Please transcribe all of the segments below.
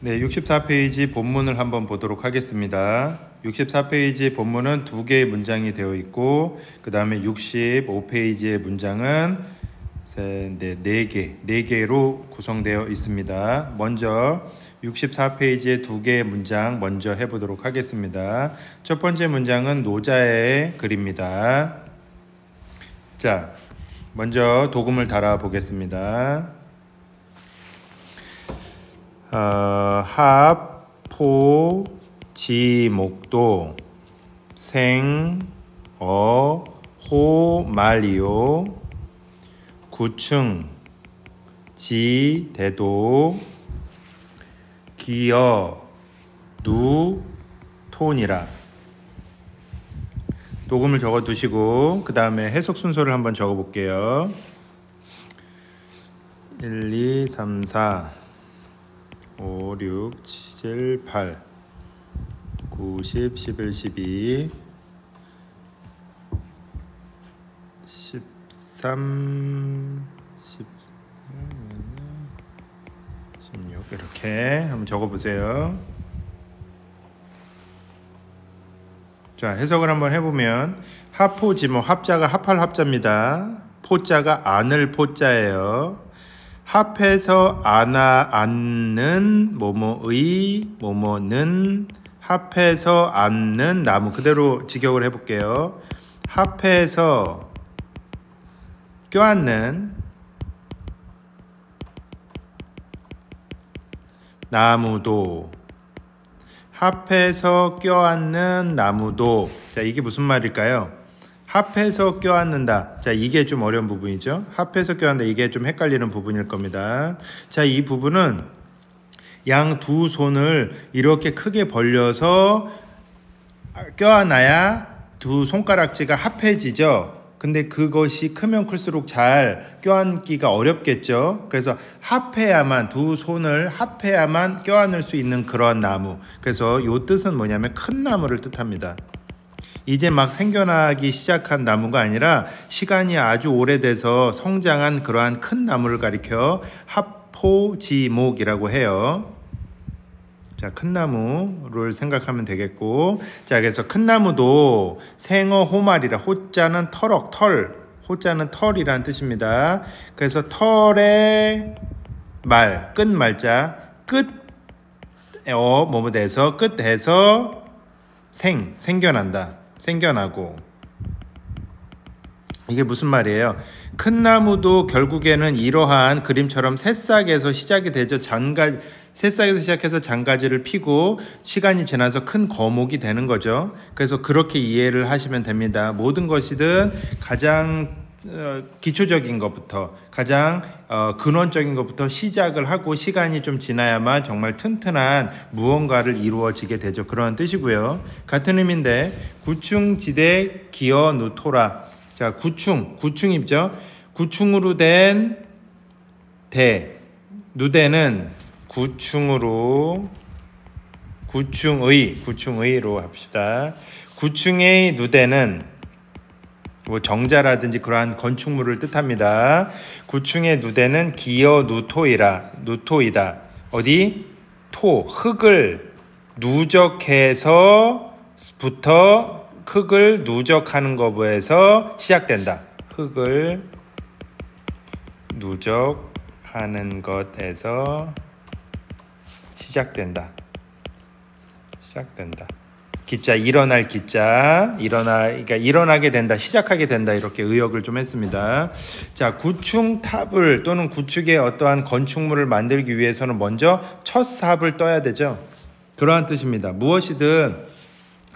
네, 64페이지 본문을 한번 보도록 하겠습니다. 64페이지 본문은 두 개의 문장이 되어 있고 그 다음에 65페이지의 문장은 네 개로 구성되어 있습니다. 먼저 64페이지의 두 개의 문장 먼저 해보도록 하겠습니다. 첫 번째 문장은 노자의 글입니다. 자, 먼저 도금을 달아 보겠습니다. 합, 포, 지, 목도, 생, 호, 말이요, 구충, 지, 대도, 기어, 누, 톤이라. 도금을 적어 두시고 그 다음에 해석 순서를 한번 적어 볼게요. 1, 2, 3, 4 5, 6, 7, 8 9, 10, 11, 12 13 16 이렇게 한번 적어보세요. 자, 해석을 한번 해보면 합포지목, 합자가 합할 합자입니다. 포자가 안을 포자예요. 합해서 앉는 뭐뭐의 뭐뭐는 합해서 앉는 나무. 그대로 직역을 해볼게요. 합해서 껴앉는 나무도, 합해서 껴앉는 나무도. 자, 이게 무슨 말일까요? 합해서 껴앉는다. 자, 이게 좀 어려운 부분이죠. 합해서 껴앉는다. 이게 좀 헷갈리는 부분일 겁니다. 자, 이 부분은 양 두 손을 이렇게 크게 벌려서 껴안아야 두 손가락지가 합해지죠. 근데 그것이 크면 클수록 잘 껴안기가 어렵겠죠. 그래서 합해야만, 두 손을 합해야만 껴안을 수 있는 그런 나무. 그래서 이 뜻은 뭐냐면 큰 나무를 뜻합니다. 이제 막 생겨나기 시작한 나무가 아니라 시간이 아주 오래돼서 성장한 그러한 큰 나무를 가리켜 합포지목이라고 해요. 자, 큰 나무를 생각하면 되겠고, 자, 그래서 큰 나무도 생어 호말이라. 호자는 털럭, 털. 호자는 털이란 뜻입니다. 그래서 털의 말, 끝말자, 끝, 뭐뭐 돼서, 끝에서 생겨난다. 생겨나고. 이게 무슨 말이에요? 큰 나무도 결국에는 이러한 그림처럼 새싹에서 시작이 되죠. 새싹에서 시작해서 장가지를 피고 시간이 지나서 큰 거목이 되는 거죠. 그래서 그렇게 이해를 하시면 됩니다. 모든 것이든 가장 기초적인 것부터, 가장 근원적인 것부터 시작을 하고 시간이 좀 지나야만 정말 튼튼한 무언가를 이루어지게 되죠. 그런 뜻이고요. 같은 의미인데 구충지대 기어 누토라. 자, 구충이죠. 구충으로 된 누대는 구충의로 합시다. 구충의 누대는 뭐 정자라든지 그러한 건축물을 뜻합니다. 구충의 누대는 기어 누토이다. 어디? 흙을 누적해서부터 흙을 누적하는 것에서 시작된다. 흙을 누적하는 것에서 시작된다. 기자, 일어날 기자, 그러니까 일어나게 된다, 시작하게 된다, 이렇게 의역을 좀 했습니다. 자, 구충탑을 또는 구축의 어떠한 건축물을 만들기 위해서는 먼저 첫 삽을 떠야 되죠. 그러한 뜻입니다. 무엇이든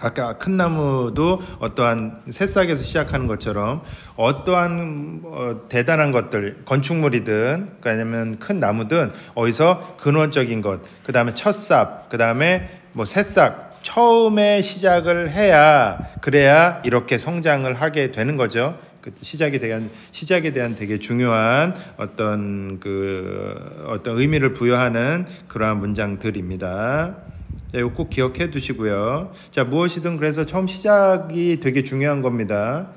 아까 큰 나무도 어떠한 새싹에서 시작하는 것처럼 어떠한 대단한 것들, 건축물이든 아니면 큰 나무든 어디서 근원적인 것, 그 다음에 첫 삽, 그 다음에 뭐 새싹, 처음에 시작을 그래야 이렇게 성장을 하게 되는 거죠. 그 시작에 대한 되게 중요한 어떤 의미를 부여하는 그러한 문장들입니다. 이거 꼭 기억해 두시고요. 자, 무엇이든 그래서 처음 시작이 되게 중요한 겁니다.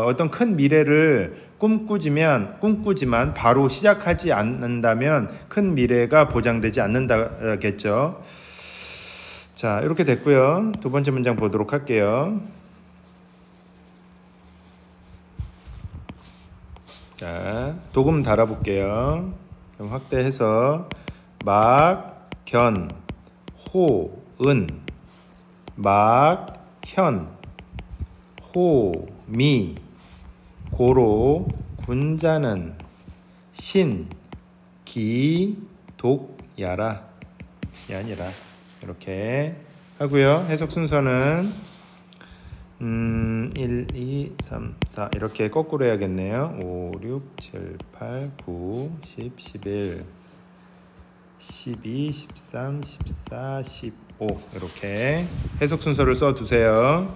어떤 큰 미래를 꿈꾸지만 바로 시작하지 않는다면 큰 미래가 보장되지 않는다겠죠. 자, 이렇게 됐고요. 두 번째 문장 보도록 할게요. 자, 도금 달아볼게요. 그럼 확대해서 막, 견, 호, 은, 막, 현, 호, 미, 고로, 군자는, 신, 기, 독, 야라. 이 아니라 이렇게 하고요. 해석 순서는 1, 2, 3, 4 이렇게 거꾸로 해야겠네요. 5, 6, 7, 8, 9, 10, 11, 12, 13, 14, 15 이렇게 해석 순서를 써두세요.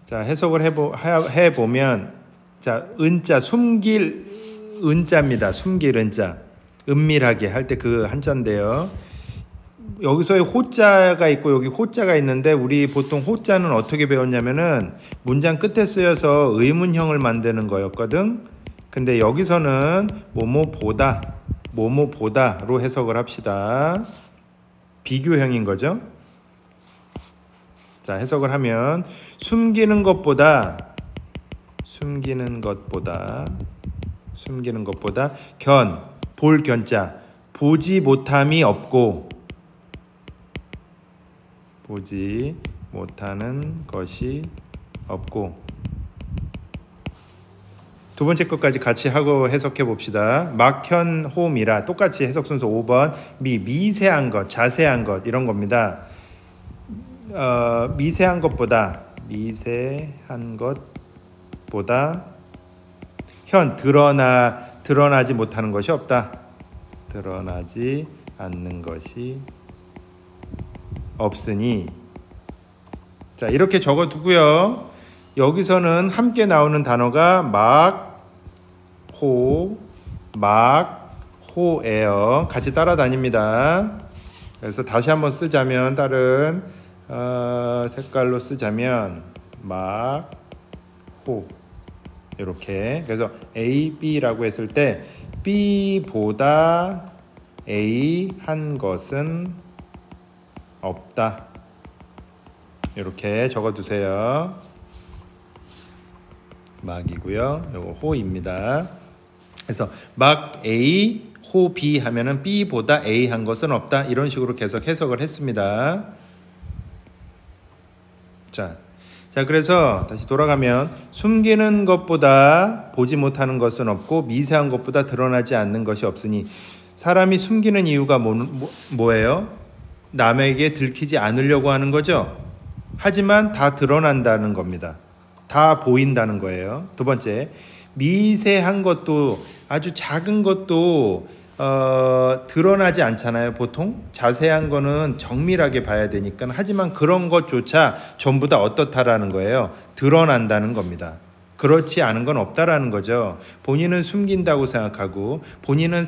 자, 해석을 해보면 자, 은자, 숨길 은자입니다. 숨길 은자. 은밀하게 할 때 그 한자인데요. 여기서의 호자가 있고 여기 호자가 있는데 우리 보통 호자는 어떻게 배웠냐면은 문장 끝에 쓰여서 의문형을 만드는 거였거든. 근데 여기서는 뭐뭐보다로 해석을 합시다. 비교형인 거죠. 자, 해석을 하면 숨기는 것보다 볼 견자 보지 못함이 없고 보지 못하는 것이 없고 두 번째 것까지 같이 하고 해석해 봅시다. 막현 호미라 똑같이 해석 순서 5번 미세한 것 자세한 것 이런 겁니다. 미세한 것보다 현 드러나지 못하는 것이 없다. 드러나지 않는 것이 없으니 자 이렇게 적어두고요. 여기서는 함께 나오는 단어가 막호예요. 같이 따라다닙니다. 그래서 다시 한번 쓰자면 다른 색깔로 쓰자면 막호 이렇게 그래서 A, B라고 했을 때 B보다 A 한 것은 없다. 이렇게 적어두세요. 막이고요. 이거 호입니다. 그래서 막 A, 호 B 하면은 B보다 A 한 것은 없다. 이런 식으로 계속 해석을 했습니다. 자, 그래서 다시 돌아가면 숨기는 것보다 보지 못하는 것은 없고 미세한 것보다 드러나지 않는 것이 없으니 사람이 숨기는 이유가 뭐예요? 남에게 들키지 않으려고 하는 거죠. 하지만 다 드러난다는 겁니다. 다 보인다는 거예요. 두 번째, 미세한 것도 아주 작은 것도 드러나지 않잖아요. 보통 자세한 거는 정밀하게 봐야 되니까. 하지만 그런 것조차 전부 다 어떻다라는 거예요. 드러난다는 겁니다. 그렇지 않은 건 없다라는 거죠. 본인은 숨긴다고 생각하고 본인은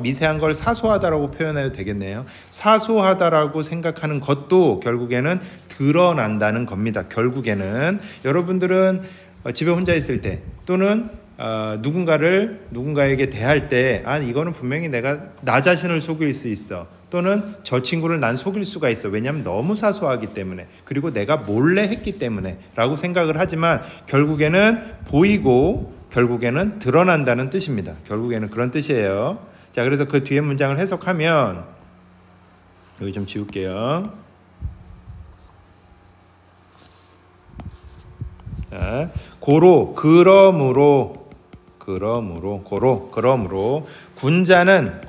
미세한 걸 사소하다라고 표현해도 되겠네요. 사소하다라고 생각하는 것도 결국에는 드러난다는 겁니다. 결국에는 여러분들은 집에 혼자 있을 때 또는 누군가에게 대할 때 이거는 분명히 내가 나 자신을 속일 수 있어. 또는 저 친구를 난 속일 수가 있어. 왜냐하면 너무 사소하기 때문에 그리고 내가 몰래 했기 때문에 라고 생각을 하지만 결국에는 보이고 결국에는 드러난다는 뜻입니다. 결국에는 그런 뜻이에요. 자, 그래서 그 뒤에 문장을 해석하면 여기 좀 지울게요. 자, 고로 그러므로 군자는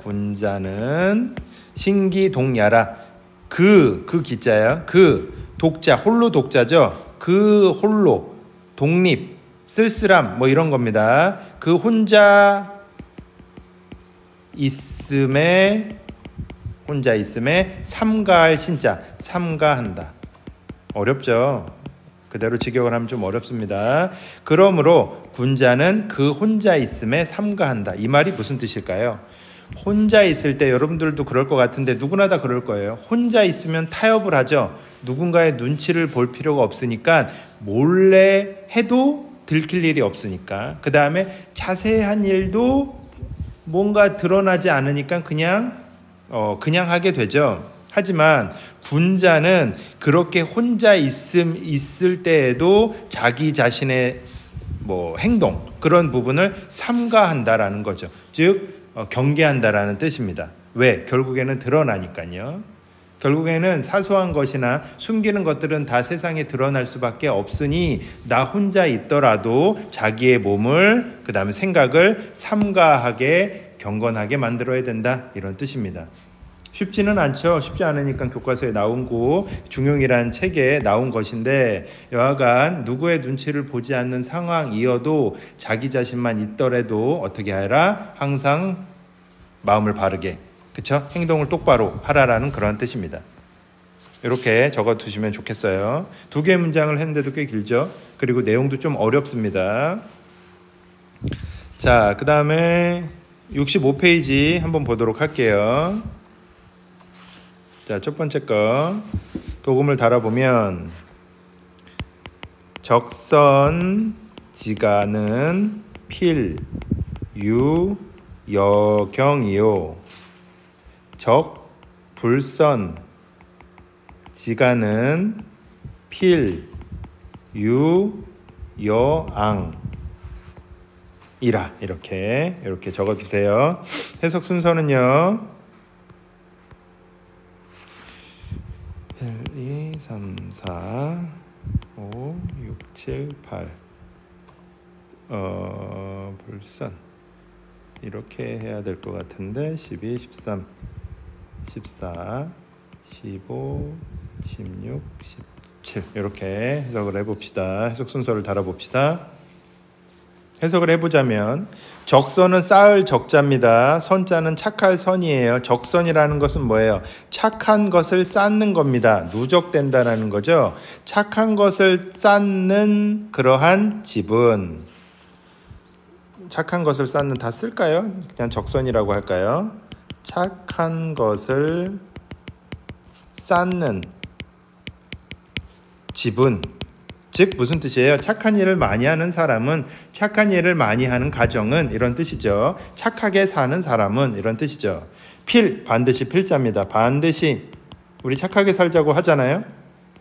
신기동야라 그 기자야. 그 독자 홀로 독자죠. 그 홀로 독립 쓸쓸함 뭐 이런 겁니다. 그 혼자 있음에 삼가할 신자 삼가한다. 어렵죠. 그대로 직역을 하면 좀 어렵습니다. 그러므로 군자는 그 혼자 있음에 삼가한다. 이 말이 무슨 뜻일까요? 혼자 있을 때 여러분들도 그럴 것 같은데 누구나 다 그럴 거예요. 혼자 있으면 타협을 하죠. 누군가의 눈치를 볼 필요가 없으니까 몰래 해도 들킬 일이 없으니까. 그 다음에 자세한 일도 뭔가 드러나지 않으니까 그냥 하게 되죠. 하지만 군자는 그렇게 혼자 있을 때에도 자기 자신의 행동, 그런 부분을 삼가한다라는 거죠. 즉 경계한다라는 뜻입니다. 왜? 결국에는 드러나니까요. 결국에는 사소한 것이나 숨기는 것들은 다 세상에 드러날 수밖에 없으니 나 혼자 있더라도 자기의 몸을, 그 다음에 생각을 삼가하게, 경건하게 만들어야 된다, 이런 뜻입니다. 쉽지는 않죠. 쉽지 않으니까 교과서에 나온 거, 중용이라는 책에 나온 것인데, 여하간 누구의 눈치를 보지 않는 상황이어도 자기 자신만 있더라도 어떻게 하라? 항상 마음을 바르게, 그쵸? 행동을 똑바로 하라라는 그런 뜻입니다. 이렇게 적어 두시면 좋겠어요. 2개의 문장을 했는데도 꽤 길죠. 그리고 내용도 좀 어렵습니다. 자, 그 다음에 65페이지 한번 보도록 할게요. 자, 첫 번째 거 도금을 달아보면 적선지가는 필, 유, 여경이요. 적, 불선, 지가는 필, 유, 여앙 이라. 이렇게 적어주세요. 해석 순서는요, 1, 2, 3, 4, 5, 6, 7, 8 불선 이렇게 해야 될 것 같은데 12, 13, 14, 15, 16, 17 이렇게 해석을 해봅시다. 해석 순서를 달아봅시다. 해석을 해보자면 적선은 쌓을 적자입니다. 선자는 착할 선이에요. 적선이라는 것은 뭐예요? 착한 것을 쌓는 겁니다. 누적된다라는 거죠. 착한 것을 쌓는 그러한 집은, 착한 것을 쌓는 다 쓸까요? 그냥 적선이라고 할까요? 착한 것을 쌓는 집은, 즉 무슨 뜻이에요? 착한 일을 많이 하는 사람은, 착한 일을 많이 하는 가정은, 이런 뜻이죠. 착하게 사는 사람은, 이런 뜻이죠. 필, 반드시 필자입니다. 반드시 우리 착하게 살자고 하잖아요.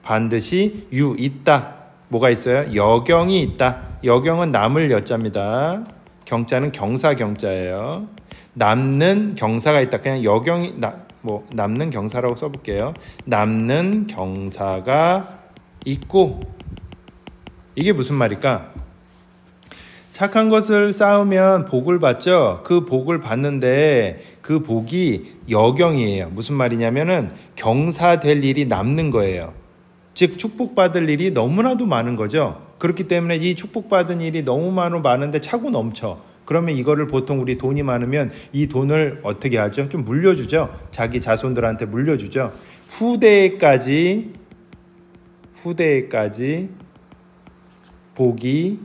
반드시 유, 있다. 뭐가 있어요? 여경이 있다. 여경은 남을 여자입니다. 경자는 경사 경자예요. 남는 경사가 있다. 그냥 여경이 남는 경사라고 써볼게요. 남는 경사가 있고, 이게 무슨 말일까? 착한 것을 쌓으면 복을 받죠. 그 복을 받는데 그 복이 여경이에요. 무슨 말이냐면은 경사될 일이 남는 거예요. 즉 축복받을 일이 너무나도 많은 거죠. 그렇기 때문에 이 축복받은 일이 너무 많은데 차고 넘쳐. 그러면 이거를 보통 우리 돈이 많으면 이 돈을 어떻게 하죠? 좀 물려주죠. 자기 자손들한테 물려주죠. 후대까지 복이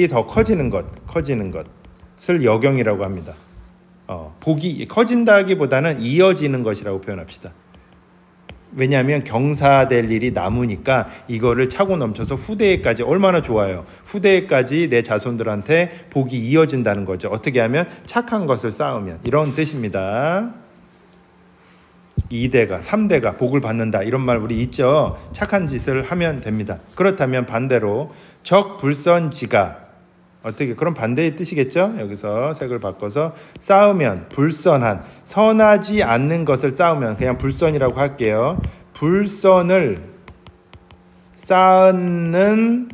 더 커지는 것을 여경이라고 합니다. 복이 커진다기보다는 이어지는 것이라고 표현합시다. 왜냐하면 경사될 일이 남으니까 이거를 차고 넘쳐서 후대에까지, 얼마나 좋아요. 후대에까지 내 자손들한테 복이 이어진다는 거죠. 어떻게 하면? 착한 것을 쌓으면. 이런 뜻입니다. 2대가 3대가 복을 받는다, 이런 말 우리 있죠. 착한 짓을 하면 됩니다. 그렇다면 반대로 적불선지가, 어떻게, 그럼 반대의 뜻이겠죠. 여기서 색을 바꿔서 쌓으면, 불선한, 선하지 않는 것을 쌓으면, 그냥 불선이라고 할게요. 불선을 쌓는,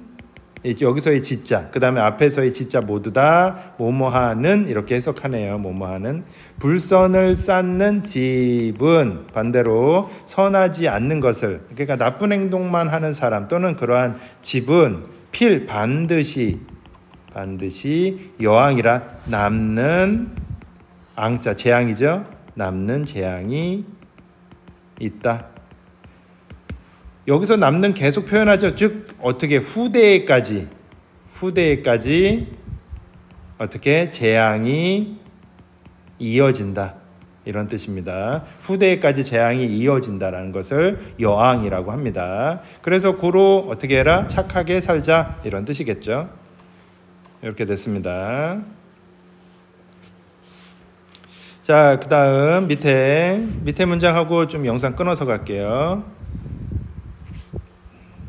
여기서의 지자, 그 다음에 앞에서의 지자 모두 다 뭐뭐하는, 이렇게 해석하네요. 뭐뭐하는. 불선을 쌓는 집은 반대로 선하지 않는 것을, 그러니까 나쁜 행동만 하는 사람 또는 그러한 집은 필, 반드시 여왕이라, 남는, 앙자 재앙이죠. 남는 재앙이 있다. 여기서 남는 계속 표현하죠. 즉 어떻게 후대에까지 어떻게 재앙이 이어진다. 이런 뜻입니다. 후대에까지 재앙이 이어진다라는 것을 여앙이라고 합니다. 그래서 고로 어떻게 해라? 착하게 살자 이런 뜻이겠죠. 이렇게 됐습니다. 자, 그 다음 밑에 문장하고 좀 영상 끊어서 갈게요.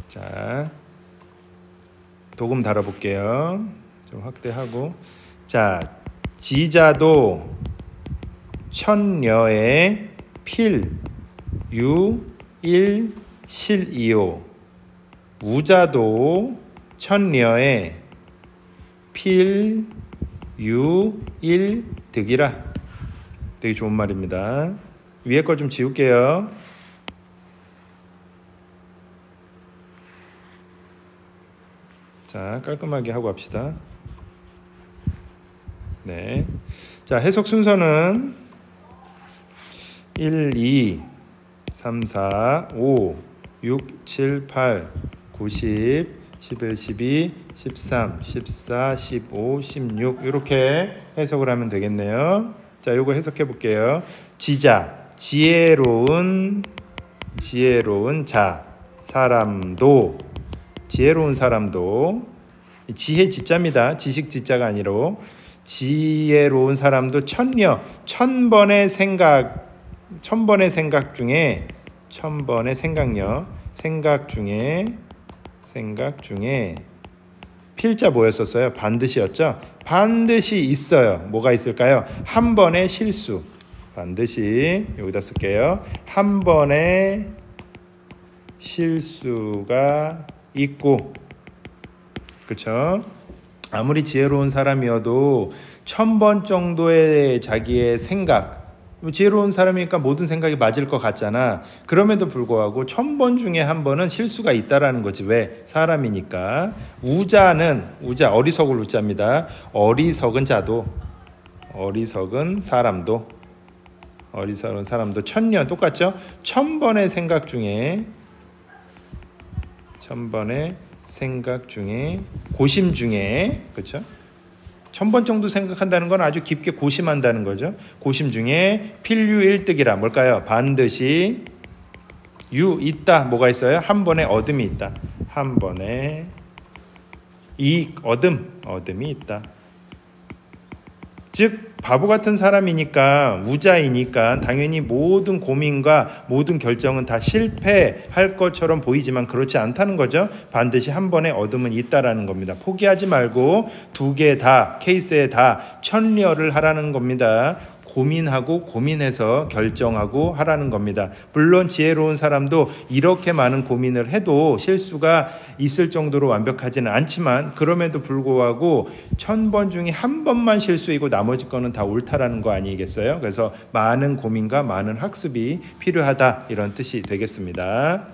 자, 도금 달아볼게요. 좀 확대하고. 자, 지자도 천녀의 필, 유, 일, 실이요. 우자도 천녀의 필, 유, 일, 득이라. 되게 좋은 말입니다. 위에 거 좀 지울게요. 자, 깔끔하게 하고 합시다. 네. 자, 해석 순서는 1, 2, 3, 4, 5, 6, 7, 8, 9, 10, 11, 12, 13, 14, 15, 16 이렇게 해석을 하면 되겠네요. 자, 요거 해석해 볼게요. 지자, 지혜로운 자, 사람도, 지혜로운 사람도, 지혜 지자입니다. 지식 지자가 아니로 지혜로운 사람도 천녀, 천번의 생각 중에 필자 뭐였었어요? 반드시였죠? 반드시 있어요. 뭐가 있을까요? 한 번의 실수. 반드시 여기다 쓸게요. 한 번의 실수가 있고, 그렇죠? 아무리 지혜로운 사람이어도 1000번 정도의 자기의 생각, 지혜로운 사람이니까 모든 생각이 맞을 것 같잖아. 그럼에도 불구하고 1000번 중에 한 번은 실수가 있다라는 거지. 왜? 사람이니까. 우자, 어리석을 우자입니다. 어리석은 사람도 천년 똑같죠? 1000번의 생각 중에 고심 중에, 그렇죠? 1000번 정도 생각한다는 건 아주 깊게 고심한다는 거죠. 고심 중에 필유일득이라 뭘까요? 반드시 있다. 뭐가 있어요? 한 번에 얻음이 있다. 한 번에 얻음이 있다. 즉 바보 같은 사람이니까, 우자이니까 당연히 모든 고민과 모든 결정은 다 실패할 것처럼 보이지만 그렇지 않다는 거죠. 반드시 한 번에 얻음은 있다라는 겁니다. 포기하지 말고 두 개 다, 케이스에 다 천려를 하라는 겁니다. 고민해서 결정하고 하라는 겁니다. 물론 지혜로운 사람도 이렇게 많은 고민을 해도 실수가 있을 정도로 완벽하지는 않지만, 그럼에도 불구하고 1000번 중에 한 번만 실수이고 나머지 거는 다 옳다라는 거 아니겠어요? 그래서 많은 고민과 많은 학습이 필요하다, 이런 뜻이 되겠습니다.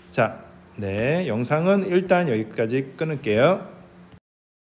자, 네, 영상은 일단 여기까지 끊을게요.